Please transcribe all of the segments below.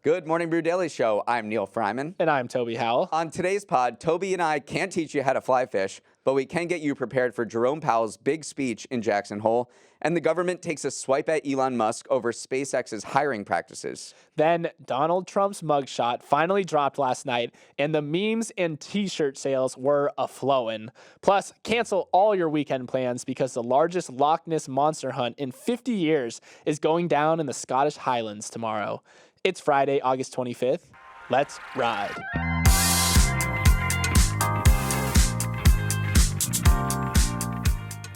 Good morning, Brew Daily Show. I'm Neil Fryman. And I'm Toby Howell. On today's pod, Toby and I can't teach you how to fly fish, but we can get you prepared for Jerome Powell's big speech in Jackson Hole, and the government takes a swipe at Elon Musk over SpaceX's hiring practices. Then Donald Trump's mugshot finally dropped last night, and the memes and t-shirt sales were a-flowin'. Plus, cancel all your weekend plans because the largest Loch Ness monster hunt in 50 years is going down in the Scottish Highlands tomorrow. It's Friday, August 25th. Let's ride.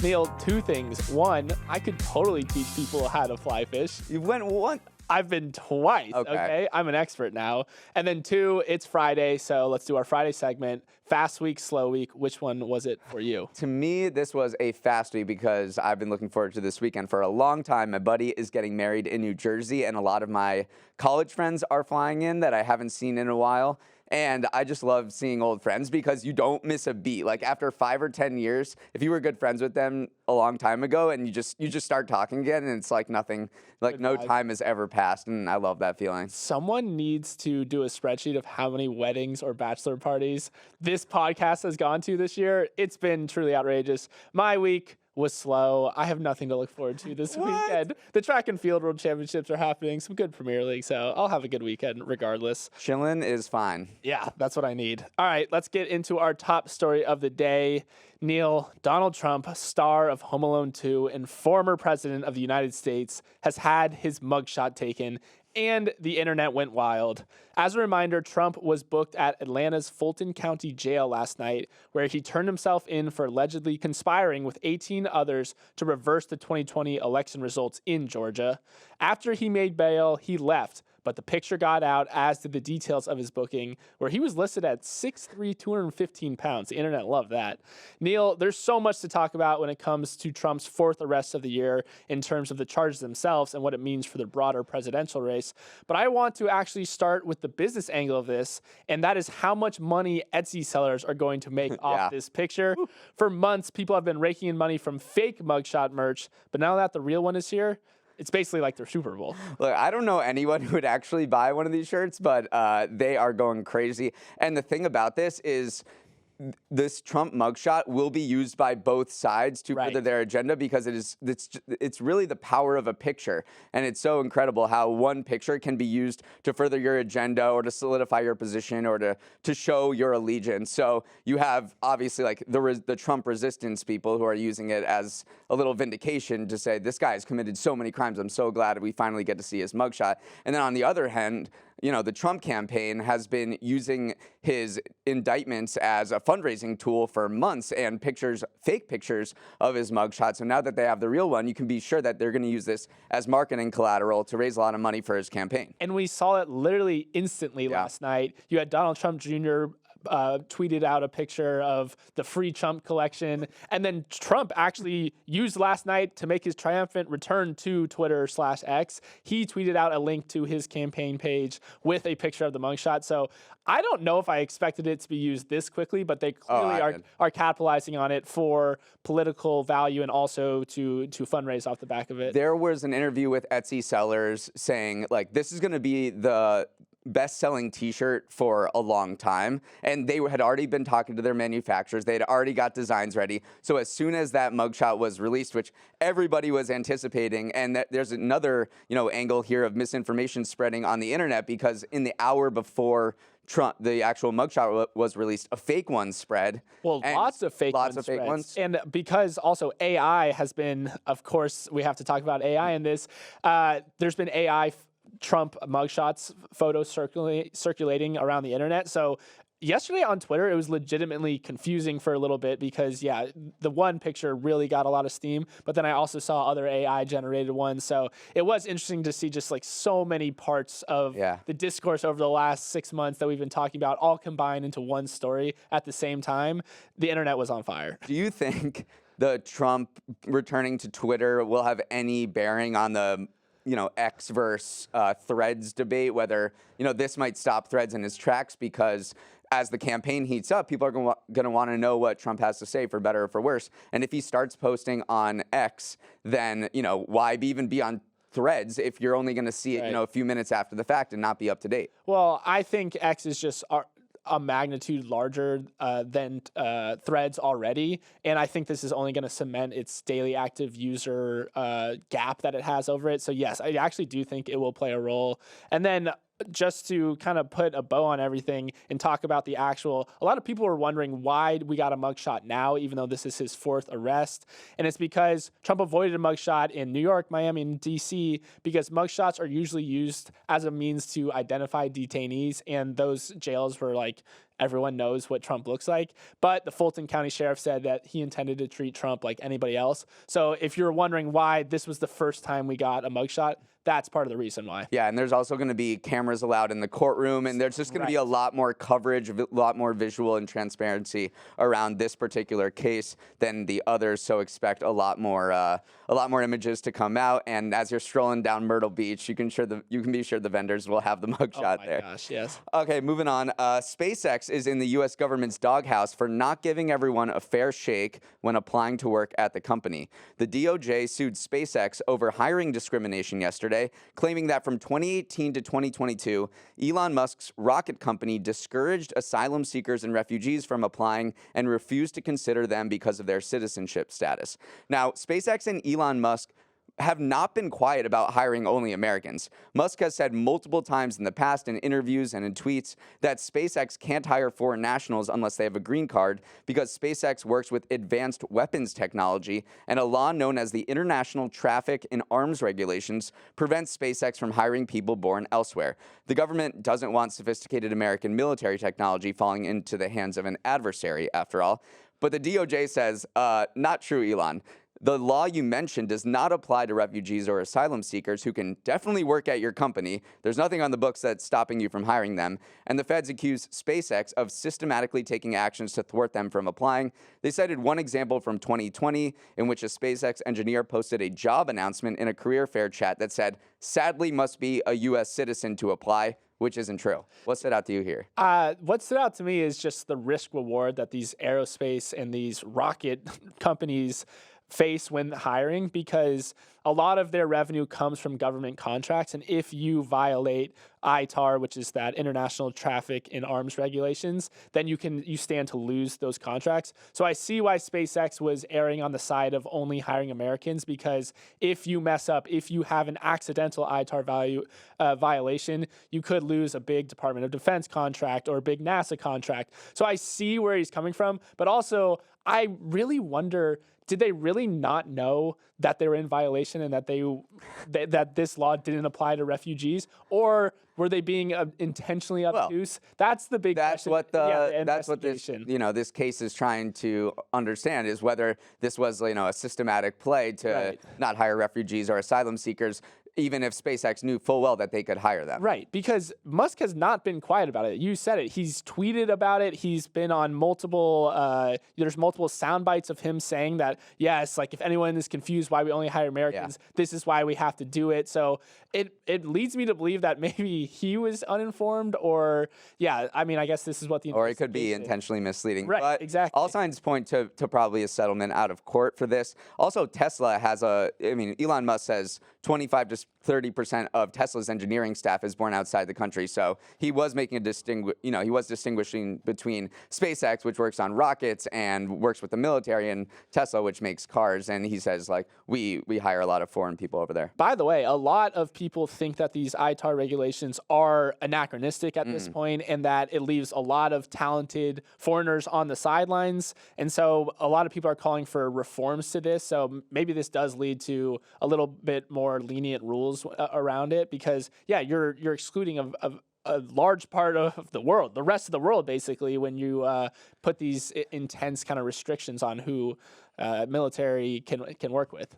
Neil, two things. One, I could totally teach people how to fly fish. You went one. I've been twice, okay? I'm an expert now. And then two, it's Friday, so let's do our Friday segment. Fast week, slow week. Which one was it for you? To me, this was a fast week because I've been looking forward to this weekend for a long time. My buddy is getting married in New Jersey, and a lot of my college friends are flying in that I haven't seen in a while. And I just love seeing old friends because you don't miss a beat. Like after 5 or 10 years, if you were good friends with them a long time ago and you just start talking again and it's like nothing, like no time has ever passed. And I love that feeling. Someone needs to do a spreadsheet of how many weddings or bachelor parties this podcast has gone to this year. It's been truly outrageous. My week was slow. I have nothing to look forward to this weekend. The track and field world championships are happening. Some good Premier League, so I'll have a good weekend regardless. Chillin' is fine. Yeah, that's what I need. All right, let's get into our top story of the day. Neil, Donald Trump, star of Home Alone 2 and former president of the United States, has had his mugshot taken, and the internet went wild. As a reminder, Trump was booked at Atlanta's Fulton County Jail last night, where he turned himself in for allegedly conspiring with 18 others to reverse the 2020 election results in Georgia. After he made bail, he left, but the picture got out, as did the details of his booking, where he was listed at 6'3", 215 pounds. The internet loved that. Neil, there's so much to talk about when it comes to Trump's fourth arrest of the year in terms of the charges themselves and what it means for the broader presidential race. But I want to actually start with the business angle of this, and that is how much money Etsy sellers are going to make off this picture. For months, people have been raking in money from fake mugshot merch, but now that the real one is here, it's basically like their Super Bowl. Look, I don't know anyone who would actually buy one of these shirts, but they are going crazy. And the thing about this is this Trump mugshot will be used by both sides to further their agenda because it's really the power of a picture. And it's so incredible how one picture can be used to further your agenda or to solidify your position or to show your allegiance. So you have obviously like the Trump resistance people who are using it as a little vindication to say, this guy has committed so many crimes. I'm so glad we finally get to see his mugshot. And then on the other hand, you know, the Trump campaign has been using his indictments as a fundraising tool for months and fake pictures of his mugshot. So now that they have the real one, you can be sure that they're going to use this as marketing collateral to raise a lot of money for his campaign. And we saw it literally instantly last night. You had Donald Trump Jr. Tweeted out a picture of the free Trump collection. And then Trump actually used last night to make his triumphant return to Twitter/X. He tweeted out a link to his campaign page with a picture of the mugshot. So I don't know if I expected it to be used this quickly, but they clearly are capitalizing on it for political value and also to fundraise off the back of it. There was an interview with Etsy sellers saying, like, this is going to be the best-selling t-shirt for a long time, and they had already been talking to their manufacturers. They had already got designs ready. So as soon as that mugshot was released, which everybody was anticipating, and there's another angle here of misinformation spreading on the internet, because in the hour before Trump, the actual mugshot was released, a fake one spread. Well, lots of fake ones. And because also AI has been, of course, we have to talk about AI in this. There's been AI Trump mugshots photos circulating around the internet. So yesterday on Twitter, it was legitimately confusing for a little bit because, the one picture really got a lot of steam, but then I also saw other AI-generated ones. So it was interesting to see just like so many parts of the discourse over the last 6 months that we've been talking about all combined into one story at the same time. The internet was on fire. Do you think the Trump returning to Twitter will have any bearing on the X versus Threads debate, whether, this might stop Threads in his tracks? Because as the campaign heats up, people are going to want to know what Trump has to say, for better or for worse. And if he starts posting on X, then, why even be on threads if you're only going to see it, Right. a few minutes after the fact and not be up to date. Well, I think X is just a magnitude larger than Threads already, and I think this is only going to cement its daily active user gap that it has over it. So yes, I actually do think it will play a role. And then just to kind of put a bow on everything and talk about a lot of people are wondering why we got a mugshot now, even though this is his 4th arrest. And it's because Trump avoided a mugshot in New York, Miami, and DC because mugshots are usually used as a means to identify detainees. And those jails were like, everyone knows what Trump looks like. But the Fulton County Sheriff said that he intended to treat Trump like anybody else. So if you're wondering why this was the first time we got a mugshot, that's part of the reason why. Yeah, and there's also going to be cameras allowed in the courtroom, and there's just going to be a lot more coverage, a lot more visual and transparency around this particular case than the others. So expect a lot more images to come out. And as you're strolling down Myrtle Beach, you can be sure the vendors will have the mugshot there. Oh my gosh, yes. Okay, moving on. SpaceX is in the U.S. government's doghouse for not giving everyone a fair shake when applying to work at the company. The DOJ sued SpaceX over hiring discrimination yesterday, claiming that from 2018 to 2022, Elon Musk's rocket company discouraged asylum seekers and refugees from applying and refused to consider them because of their citizenship status. Now, SpaceX and Elon Musk have not been quiet about hiring only Americans. Musk has said multiple times in the past in interviews and in tweets that SpaceX can't hire foreign nationals unless they have a green card because SpaceX works with advanced weapons technology, and a law known as the International Traffic in Arms Regulations prevents SpaceX from hiring people born elsewhere. The government doesn't want sophisticated American military technology falling into the hands of an adversary, after all. But the DOJ says, not true, Elon. The law you mentioned does not apply to refugees or asylum seekers who can definitely work at your company. There's nothing on the books that's stopping you from hiring them. And the feds accuse SpaceX of systematically taking actions to thwart them from applying. They cited one example from 2020 in which a SpaceX engineer posted a job announcement in a career fair chat that said, "Sadly must be a U.S. citizen to apply," which isn't true. What stood out to you here? What stood out to me is just the risk reward that these aerospace and these rocket companies face when hiring, because a lot of their revenue comes from government contracts. And if you violate ITAR, which is that International Traffic in Arms Regulations, then you stand to lose those contracts. So I see why SpaceX was erring on the side of only hiring Americans, because if you mess up, if you have an accidental ITAR violation, you could lose a big Department of Defense contract or a big NASA contract. So I see where he's coming from, but also I really wonder, did they really not know that they were in violation and that that this law didn't apply to refugees, or were they being intentionally obtuse? That's the big question. That's what this case is trying to understand, is whether this was a systematic play to not hire refugees or asylum seekers, even if SpaceX knew full well that they could hire them. Right, because Musk has not been quiet about it. You said it. He's tweeted about it. He's been on there's multiple sound bites of him saying that, yes, like if anyone is confused why we only hire Americans, this is why we have to do it. So it leads me to believe that maybe he was uninformed, or, I guess this is what the... Or it could be intentionally misleading. Right, but exactly. All signs point to probably a settlement out of court for this. Also, Tesla has Elon Musk says 25 to 30% of Tesla's engineering staff is born outside the country. So he was making he was distinguishing between SpaceX, which works on rockets and works with the military, and Tesla, which makes cars. And he says, we hire a lot of foreign people over there. By the way, a lot of people think that these ITAR regulations are anachronistic at this point, and that it leaves a lot of talented foreigners on the sidelines. And so a lot of people are calling for reforms to this. So maybe this does lead to a little bit more lenient rules around it, because you're excluding a large part of the world, the rest of the world, basically, when you put these intense kind of restrictions on who military can work with.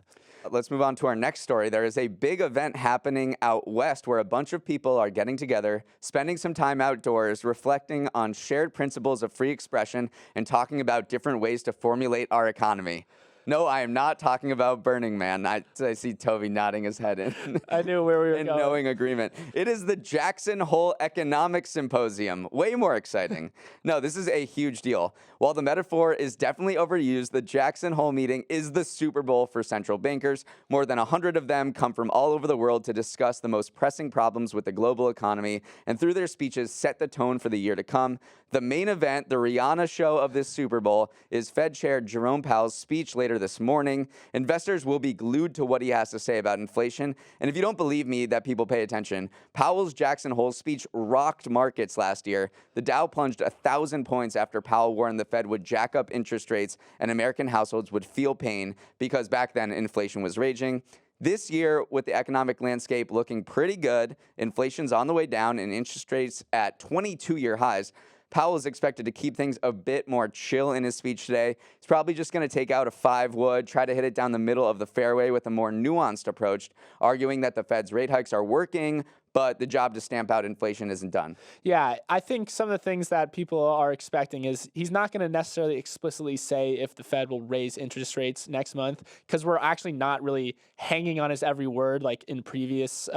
Let's move on to our next story. There is a big event happening out west where a bunch of people are getting together, spending some time outdoors, reflecting on shared principles of free expression and talking about different ways to formulate our economy. No, I am not talking about Burning Man. I see Toby nodding his head in. I knew where we were in going. knowing agreement. It is the Jackson Hole Economic Symposium. Way more exciting. No, this is a huge deal. While the metaphor is definitely overused, the Jackson Hole meeting is the Super Bowl for central bankers. More than 100 of them come from all over the world to discuss the most pressing problems with the global economy, and through their speeches set the tone for the year to come. The main event, the Rihanna show of this Super Bowl, is Fed Chair Jerome Powell's speech later this morning. Investors will be glued to what he has to say about inflation. And if you don't believe me that people pay attention, Powell's Jackson Hole speech rocked markets last year. The Dow plunged 1,000 points after Powell warned the Fed would jack up interest rates and American households would feel pain because back then inflation was raging. This year, with the economic landscape looking pretty good, inflation's on the way down and interest rates at 22-year highs, Powell is expected to keep things a bit more chill in his speech today. He's probably just going to take out a 5-wood, try to hit it down the middle of the fairway with a more nuanced approach, arguing that the Fed's rate hikes are working, but the job to stamp out inflation isn't done. Yeah, I think some of the things that people are expecting is he's not going to necessarily explicitly say if the Fed will raise interest rates next month, because we're actually not really hanging on his every word like in previous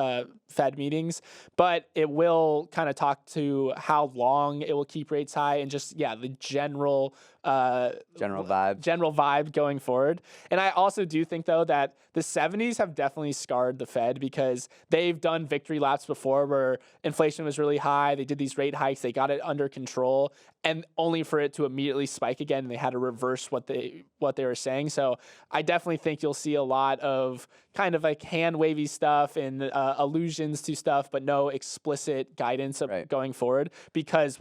Fed meetings. But it will kind of talk to how long it will keep rates high and just, the general vibe going forward. And I also do think, though, that the 70s have definitely scarred the Fed because they've done victory laps before where inflation was really high. They did these rate hikes. They got it under control, and only for it to immediately spike again. And they had to reverse what they were saying. So I definitely think you'll see a lot of kind of like hand wavy stuff and allusions to stuff, but no explicit guidance of going forward because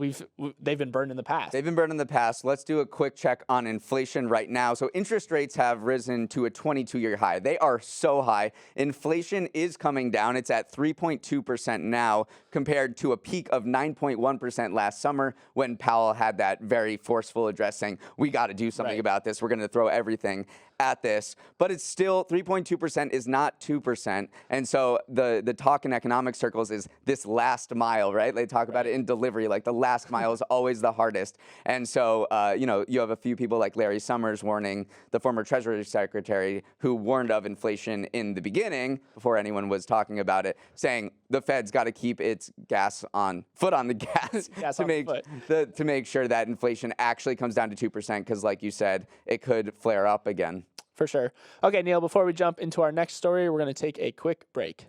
they've been burned in the past. They've been burned in the past. Let's do a quick check on inflation right now. So interest rates have risen to a 22-year high. They are so high. Inflation is coming down. It's at 3.2% now compared to a peak of 9.1% last summer when Powell had that very forceful address saying, we got to do something about this. We're going to throw everything at this, but it's still 3.2% is not 2%. And so the talk in economic circles is this last mile, right? They talk about it in delivery, like the last mile is always the hardest. And so, you have a few people like Larry Summers warning the former Treasury Secretary who warned of inflation in the beginning before anyone was talking about it, saying the Fed's got to keep its foot on the gas to make sure that inflation actually comes down to 2%. Because like you said, it could flare up again. For sure. Okay, Neil, before we jump into our next story, we're going to take a quick break.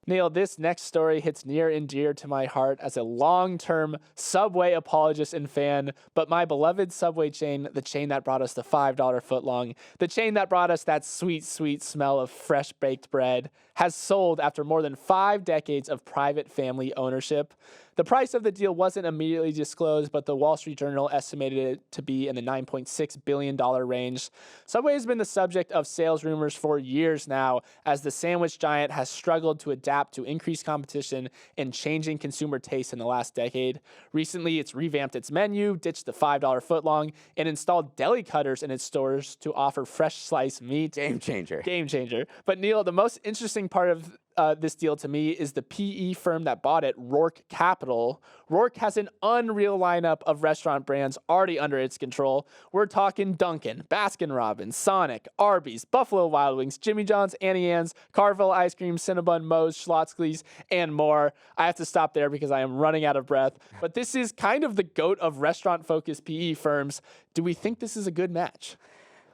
Neil, this next story hits near and dear to my heart as a long-term Subway apologist and fan, but my beloved Subway chain, the chain that brought us the $5 footlong, the chain that brought us that sweet, sweet smell of fresh baked bread, has sold after more than 5 decades of private family ownership. The price of the deal wasn't immediately disclosed, but the Wall Street Journal estimated it to be in the $9.6 billion range. Subway has been the subject of sales rumors for years now, as the sandwich giant has struggled to adapt to increased competition and changing consumer tastes in the last decade. Recently, it's revamped its menu, ditched the $5 footlong, and installed deli cutters in its stores to offer fresh sliced meat. Game changer. Game changer. But Neil, the most interesting part of this deal to me is the PE firm that bought it, Roark Capital. Roark has an unreal lineup of restaurant brands already under its control. We're talking Dunkin', Baskin-Robbins, Sonic, Arby's, Buffalo Wild Wings, Jimmy John's, Annie Ann's, Carvel Ice Cream, Cinnabon, Moe's, Schlotzsky's, and more. I have to stop there because I am running out of breath. But this is kind of the GOAT of restaurant-focused PE firms. Do we think this is a good match?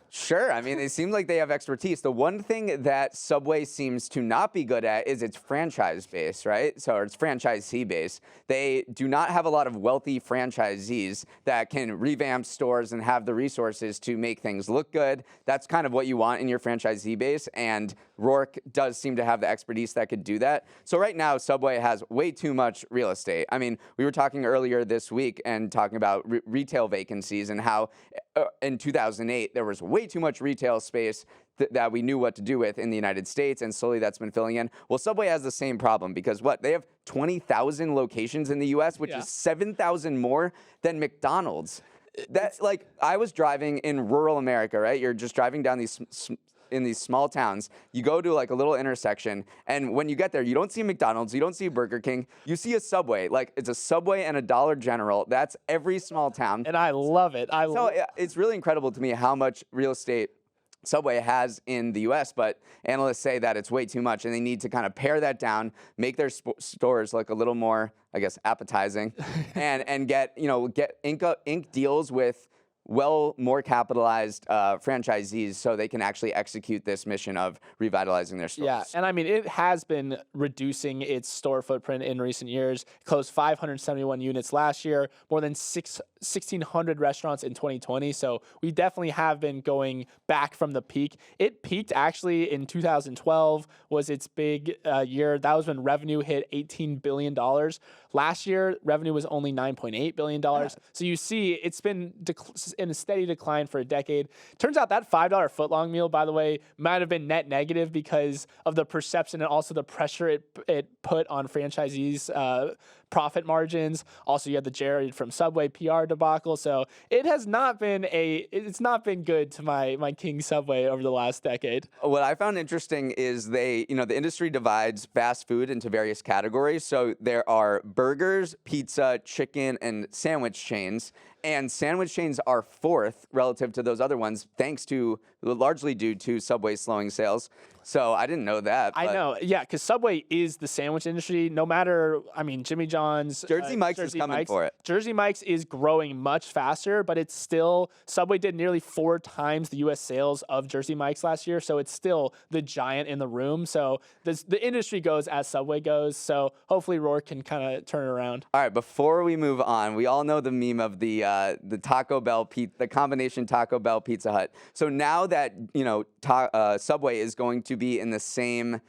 Sure. I mean, they seem like they have expertise. The one thing that Subway seems to not be good at is its franchise base, right? So it's franchisee base. They do not have a lot of wealthy franchisees that can revamp stores and have the resources to make things look good. That's kind of what you want in your franchisee base, and Roark does seem to have the expertise that could do that. So right now, Subway has way too much real estate. I mean, we were talking earlier this week and talking about retail vacancies and how in 2008, there was way too much retail space that we knew what to do with in the United States, and slowly that's been filling in. Well, Subway has the same problem because they have 20,000 locations in the U.S., which is 7,000 more than McDonald's. That's like, I was driving in rural America, right? You're just driving down in these small towns. You go to like a little intersection, and when you get there, you don't see McDonald's, you don't see Burger King, you see a Subway. Like, it's a Subway and a Dollar General. That's every small town. And I love it. It's really incredible to me how much real estate Subway has in the US, but analysts say that it's way too much and they need to kind of pare that down, make their stores look a little more, I guess, appetizing and get, get ink deals with more capitalized franchisees so they can actually execute this mission of revitalizing their stores. Yeah, and I mean, it has been reducing its store footprint in recent years. It closed 571 units last year, more than 1,600 restaurants in 2020. So we definitely have been going back from the peak. It peaked actually in 2012 was its big year. That was when revenue hit $18 billion. Last year, revenue was only $9.8 billion. Yeah. So you see, it's been in a steady decline for a decade. Turns out that $5 footlong meal, by the way, might have been net negative because of the perception and also the pressure it put on franchisees' profit margins. Also, you had the Jared from Subway PR debacle. So it has not been it's not been good to my King Subway over the last decade. What I found interesting is the industry divides fast food into various categories. So there are burgers, pizza, chicken, and sandwich chains. And sandwich chains are fourth relative to those other ones, largely due to Subway slowing sales. So I didn't know that. I know, yeah, because Subway is the sandwich industry. No matter, Jimmy John's, Jersey Mike's is coming for it. Jersey Mike's is growing much faster, but it's still, Subway did nearly 4 times the U.S. sales of Jersey Mike's last year, so it's still the giant in the room. So the industry goes as Subway goes. So hopefully Rourke can kind of turn it around. All right, before we move on, we all know the meme of the Taco Bell the combination Taco Bell Pizza Hut. So now that Subway is going to be in the same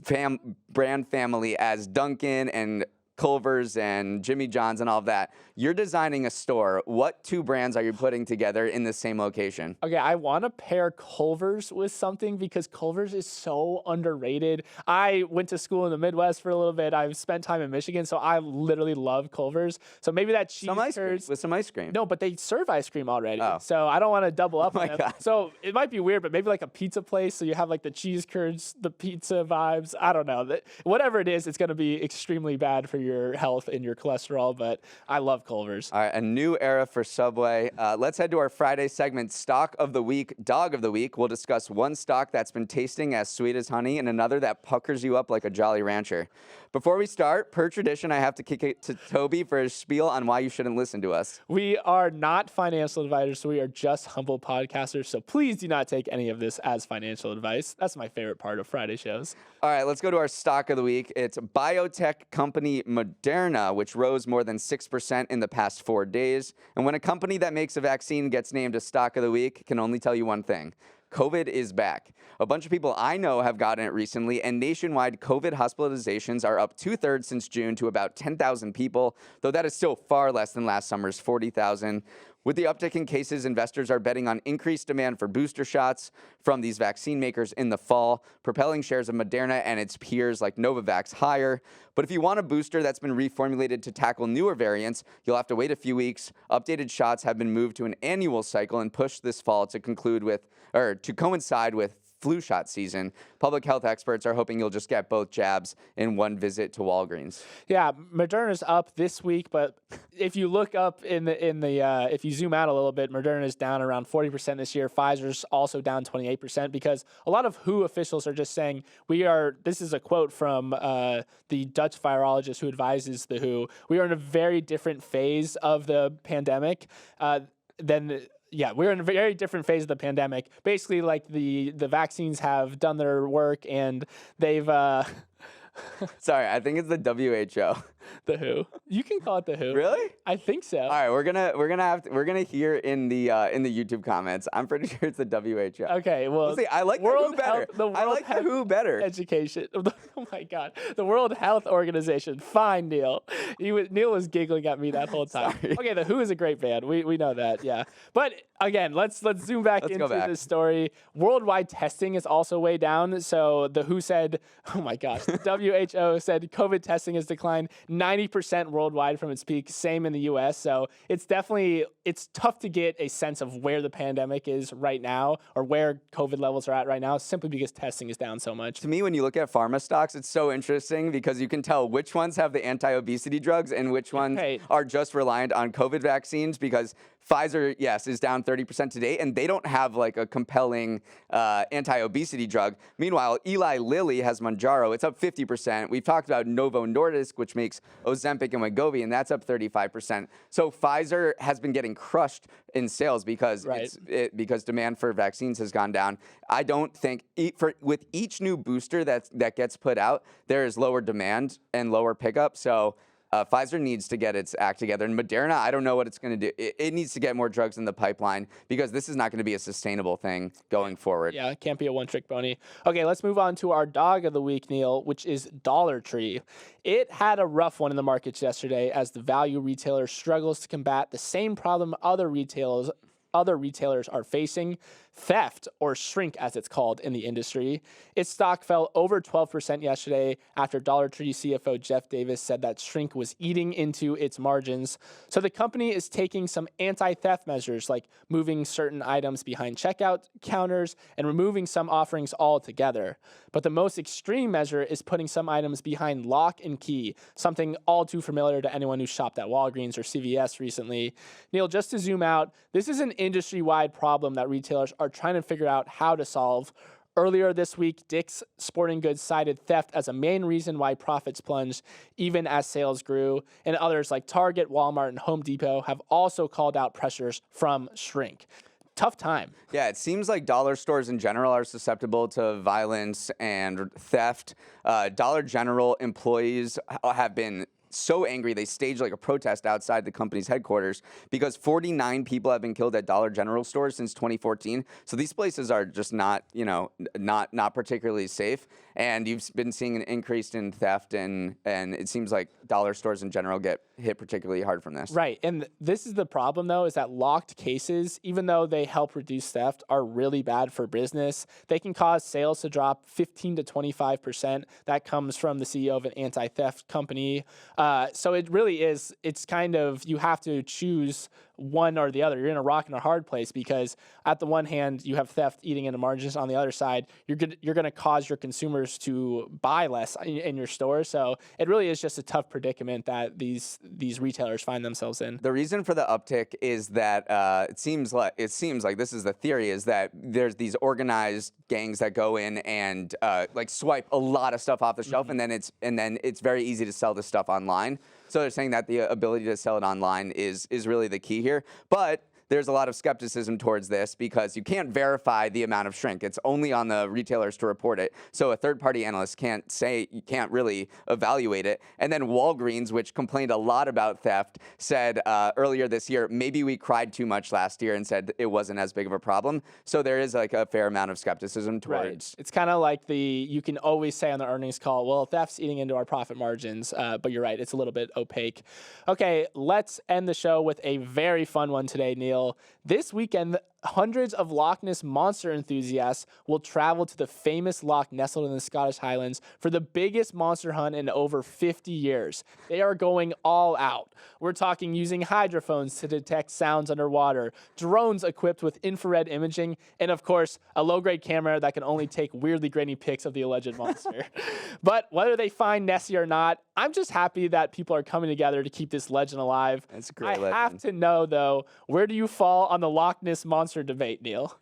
brand family as Dunkin' and Culver's and Jimmy John's and all of that, you're designing a store. What 2 brands are you putting together in the same location? Okay, I want to pair Culver's with something because Culver's is so underrated. I went to school in the Midwest for a little bit. I've spent time in Michigan, so I literally love Culver's. So maybe that cheese curds with some ice cream. No, but they serve ice cream already. Oh. So I don't want to double up on them. God. So it might be weird, but maybe like a pizza place. So you have like the cheese curds, the pizza vibes. I don't know. Whatever it is, it's going to be extremely bad for your health and your cholesterol, but I love Culver's. All right, a new era for Subway. Let's head to our Friday segment, Stock of the Week, Dog of the Week. We'll discuss one stock that's been tasting as sweet as honey and another that puckers you up like a Jolly Rancher. Before we start, per tradition, I have to kick it to Toby for his spiel on why you shouldn't listen to us. We are not financial advisors, so we are just humble podcasters, so please do not take any of this as financial advice. That's my favorite part of Friday shows. All right, let's go to our stock of the week. It's biotech company Moderna, which rose more than 6% in the past 4 days. And when a company that makes a vaccine gets named a stock of the week, can only tell you one thing. COVID is back. A bunch of people I know have gotten it recently, and nationwide COVID hospitalizations are up 2/3 since June to about 10,000 people, though that is still far less than last summer's 40,000. With the uptick in cases, investors are betting on increased demand for booster shots from these vaccine makers in the fall, propelling shares of Moderna and its peers like Novavax higher. But if you want a booster that's been reformulated to tackle newer variants, you'll have to wait a few weeks. Updated shots have been moved to an annual cycle and pushed this fall to coincide with flu shot season. Public health experts are hoping you'll just get both jabs in one visit to Walgreens. Yeah, Moderna's up this week, but if you look up if you zoom out a little bit, Moderna's down around 40% this year. Pfizer's also down 28% because a lot of WHO officials are just saying this is a quote from the Dutch virologist who advises the WHO, we are in a very different phase of the pandemic we're in a very different phase of the pandemic. Basically, like the vaccines have done their work and they've. Sorry, I think it's the WHO. The WHO. You can call it the WHO. Really? I think so. All right, we're gonna hear in the YouTube comments. I'm pretty sure it's the WHO. Okay, well, see, I like the WHO better. I like the WHO better. Education. Oh my God, the World Health Organization. Fine, Neil. Neil was giggling at me that whole time. Sorry. Okay, the WHO is a great band. We know that. Yeah, but again, let's zoom back into this story. Worldwide testing is also way down. So the WHO said, oh my gosh, the WHO said COVID testing has declined 90% worldwide from its peak, same in the US. So it's tough to get a sense of where the pandemic is right now or where COVID levels are at right now, simply because testing is down so much. To me, when you look at pharma stocks, it's so interesting because you can tell which ones have the anti-obesity drugs and which ones are just reliant on COVID vaccines, because Pfizer, yes, is down 30% today, and they don't have like a compelling anti-obesity drug. Meanwhile, Eli Lilly has Mounjaro. It's up 50%. We've talked about Novo Nordisk, which makes Ozempic and Wegovy, and that's up 35%. So Pfizer has been getting crushed in sales because because demand for vaccines has gone down. I don't think with each new booster that gets put out, there is lower demand and lower pickup. So Pfizer needs to get its act together. And Moderna, I don't know what it's going to do. It needs to get more drugs in the pipeline because this is not going to be a sustainable thing going forward. Yeah, it can't be a one-trick pony. Okay, let's move on to our dog of the week, Neil, which is Dollar Tree. It had a rough one in the markets yesterday as the value retailer struggles to combat the same problem other retailers are facing, theft, or shrink as it's called in the industry. Its stock fell over 12% yesterday after Dollar Tree CFO Jeff Davis said that shrink was eating into its margins. So the company is taking some anti-theft measures like moving certain items behind checkout counters and removing some offerings altogether. But the most extreme measure is putting some items behind lock and key, something all too familiar to anyone who shopped at Walgreens or CVS recently. Neil, just to zoom out, this is an industry-wide problem that retailers are trying to figure out how to solve. Earlier this week, Dick's Sporting Goods cited theft as a main reason why profits plunged, even as sales grew. And others like Target, Walmart, and Home Depot have also called out pressures from shrink. Tough time. Yeah, it seems like dollar stores in general are susceptible to violence and theft. Dollar General employees have been so angry they staged like a protest outside the company's headquarters because 49 people have been killed at Dollar General stores since 2014. So these places are just not particularly safe. And you've been seeing an increase in theft, and it seems like dollar stores in general get hit particularly hard from this. Right. And this is the problem, though, is that locked cases, even though they help reduce theft, are really bad for business. They can cause sales to drop 15 to 25%. That comes from the CEO of an anti-theft company. So it really is, it's kind of, you have to choose one or the other. You're in a rock and a hard place because at the one hand, you have theft eating into margins. On the other side, you're going to cause your consumers to buy less in your store. So it really is just a tough predicament that these retailers find themselves in. The reason for the uptick is that it seems like this is the theory, is that there's these organized gangs that go in and like swipe a lot of stuff off the shelf, and then it's very easy to sell the stuff online. So they're saying that the ability to sell it online is really the key here. But there's a lot of skepticism towards this because you can't verify the amount of shrink. It's only on the retailers to report it. So a third-party analyst can't really evaluate it. And then Walgreens, which complained a lot about theft, said earlier this year, maybe we cried too much last year and said it wasn't as big of a problem. So there is like a fair amount of skepticism towards. Right. It's kind of like you can always say on the earnings call, well, theft's eating into our profit margins. But you're right, it's a little bit opaque. Okay, let's end the show with a very fun one today, Neil. This weekend, hundreds of Loch Ness monster enthusiasts will travel to the famous loch nestled in the Scottish Highlands for the biggest monster hunt in over 50 years. They are going all out. We're talking using hydrophones to detect sounds underwater, drones equipped with infrared imaging, and of course, a low-grade camera that can only take weirdly grainy pics of the alleged monster. But whether they find Nessie or not, I'm just happy that people are coming together to keep this legend alive. That's a great legend. I have to know, though, where do you fall on the Loch Ness monster debate, Neil?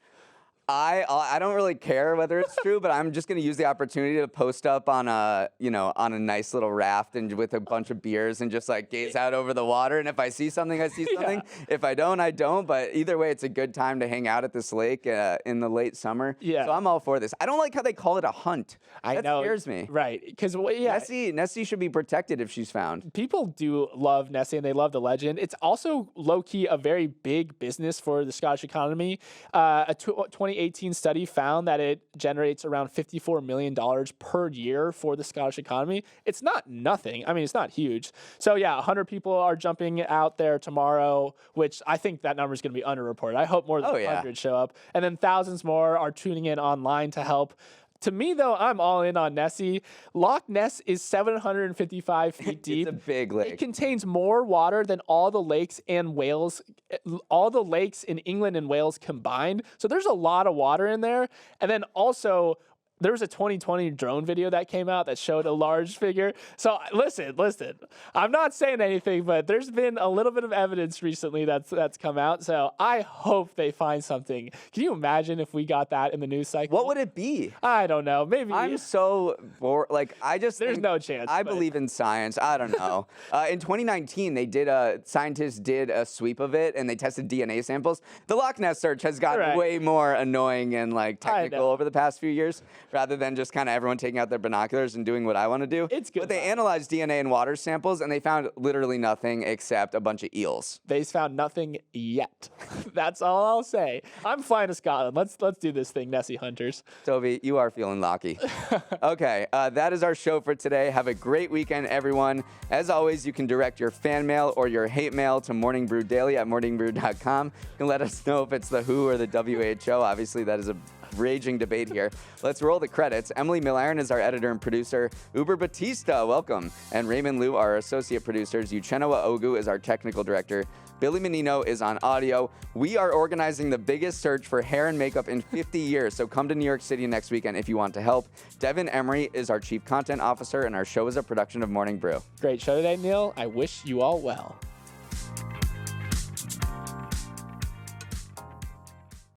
I don't really care whether it's true, but I'm just going to use the opportunity to post up on a nice little raft and with a bunch of beers and just like gaze out over the water. And if I see something, I see something. Yeah. If I don't, I don't. But either way, it's a good time to hang out at this lake in the late summer. Yeah. So I'm all for this. I don't like how they call it a hunt. That scares me. Right. Because Nessie should be protected if she's found. People do love Nessie and they love the legend. It's also low-key a very big business for the Scottish economy. A 2018 study found that it generates around $54 million per year for the Scottish economy. It's not nothing. I mean, it's not huge. So yeah, 100 people are jumping out there tomorrow, which I think that number is going to be underreported. I hope more than 100 show up. And then thousands more are tuning in online to help. To me, though, I'm all in on Nessie. Loch Ness is 755 feet deep. It's a big lake. It contains more water than all the lakes in England and Wales combined. So there's a lot of water in there. And then also, there was a 2020 drone video that came out that showed a large figure. So listen, I'm not saying anything, but there's been a little bit of evidence recently that's come out. So I hope they find something. Can you imagine if we got that in the news cycle? What would it be? I don't know. Maybe I'm so bored. Like, I just there's think no chance. I believe in science. I don't know. In 2019, scientists did a sweep of it and they tested DNA samples. The Loch Ness search has gotten way more annoying and like technical over the past few years, rather than just kind of everyone taking out their binoculars and doing what I want to do. It's good. But they analyzed DNA and water samples and they found literally nothing except a bunch of eels. They found nothing yet. That's all I'll say. I'm flying to Scotland. Let's do this thing, Nessie Hunters. Toby, you are feeling lucky. Okay, that is our show for today. Have a great weekend, everyone. As always, you can direct your fan mail or your hate mail to Morning Brew Daily at morningbrew.com. You can let us know if it's the WHO or the WHO. Obviously, that is a raging debate here. Let's roll the credits. Emily Millaron is our editor and producer. Uber Batista, welcome. And Raymond Liu, our associate producers. Uchenna Ogu is our technical director. Billy Menino is on audio. We are organizing the biggest search for hair and makeup in 50 years, so come to New York City next weekend if you want to help. Devin Emery is our chief content officer, and our show is a production of Morning Brew. Great show today, Neil. I wish you all well.